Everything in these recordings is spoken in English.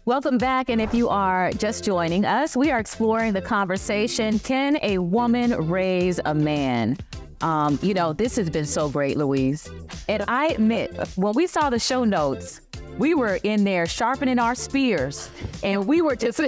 Welcome back, and if you are just joining us, we are exploring the conversation, can a woman raise a man? This has been so great, Louise. And I admit, when we saw the show notes, we were in there sharpening our spears, and we were just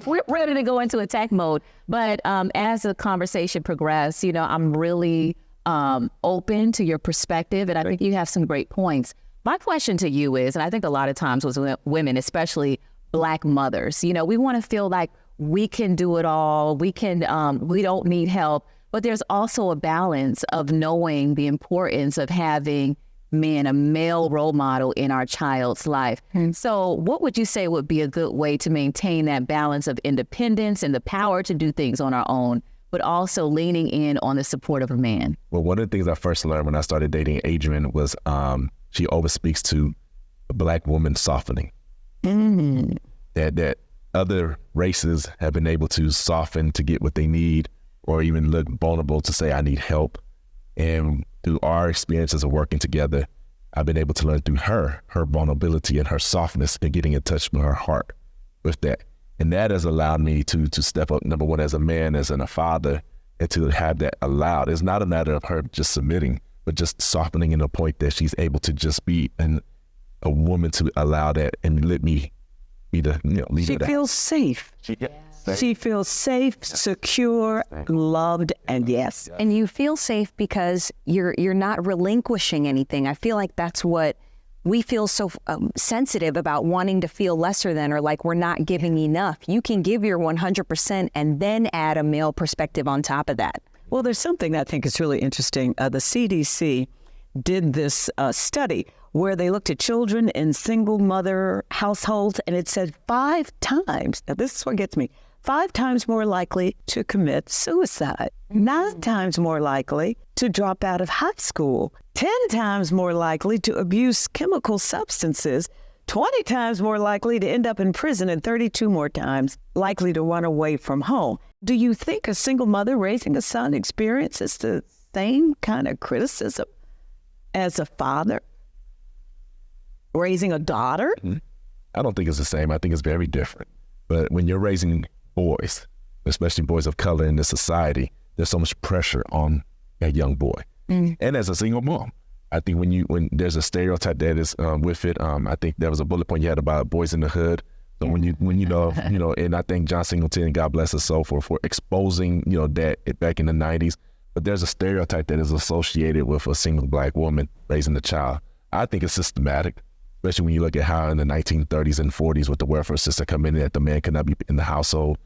we're ready to go into attack mode. But as the conversation progressed, I'm really open to your perspective, and I think you have some great points. My question to you is, and I think a lot of times with women, especially Black mothers, we want to feel like we can do it all. We don't need help. But there's also a balance of knowing the importance of having a male role model in our child's life. And so what would you say would be a good way to maintain that balance of independence and the power to do things on our own, but also leaning in on the support of a man? Well, one of the things I first learned when I started dating Adrian was she always speaks to a Black woman softening. Mm-hmm. That other races have been able to soften to get what they need, or even look vulnerable to say, I need help. And through our experiences of working together, I've been able to learn through her vulnerability and her softness and getting in touch with her heart with that. And that has allowed me to step up, number one, as a man, as a father, and to have that allowed. It's not a matter of her just submitting, but just softening in a point that she's able to just be a woman to allow that and let me be the leader. She feels safe. She feels safe, secure, loved, and yes. And you feel safe because you're not relinquishing anything. I feel like that's what we feel so sensitive about, wanting to feel lesser than, or like we're not giving enough. You can give your 100% and then add a male perspective on top of that. Well, there's something that I think is really interesting. The CDC did this study where they looked at children in single mother households, and it said 5 times, now this is what gets me, 5 times more likely to commit suicide, 9 times more likely to drop out of high school, 10 times more likely to abuse chemical substances, 20 times more likely to end up in prison, and 32 more times likely to run away from home. Do you think a single mother raising a son experiences the same kind of criticism as a father raising a daughter? I don't think it's the same. I think it's very different. But when you're raising boys, especially boys of color in this society, there's so much pressure on a young boy. And as a single mom, I think when there's a stereotype that is with it, I think there was a bullet point you had about boys in the hood. So when you know, and I think John Singleton, God bless his soul, for exposing, that back in the 90s. But there's a stereotype that is associated with a single Black woman raising a child. I think it's systematic, especially when you look at how in the 1930s and 40s with the welfare system coming in, that the man could not be in the household.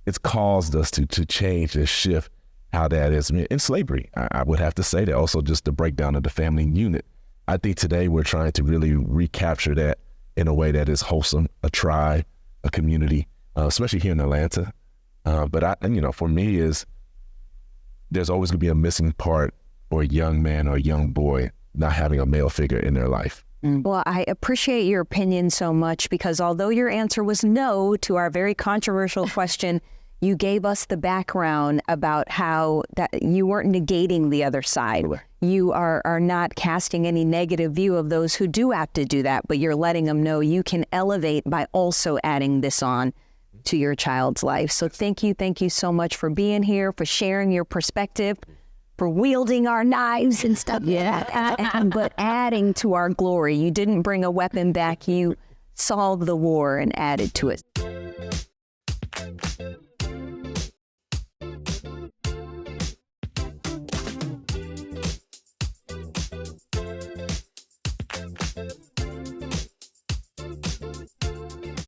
It's caused us to change and shift how that is in slavery. I would have to say that. Also just the breakdown of the family unit. I think today we're trying to really recapture that in a way that is wholesome, a tribe, a community, especially here in Atlanta. But for me there's always gonna be a missing part for a young man or a young boy not having a male figure in their life. Well, I appreciate your opinion so much, because although your answer was no to our very controversial question, you gave us the background about how that you weren't negating the other side. You are not casting any negative view of those who do have to do that, but you're letting them know you can elevate by also adding this on to your child's life. So thank you so much for being here, for sharing your perspective, for wielding our knives and stuff. But adding to our glory. You didn't bring a weapon back. You solved the war and added to it.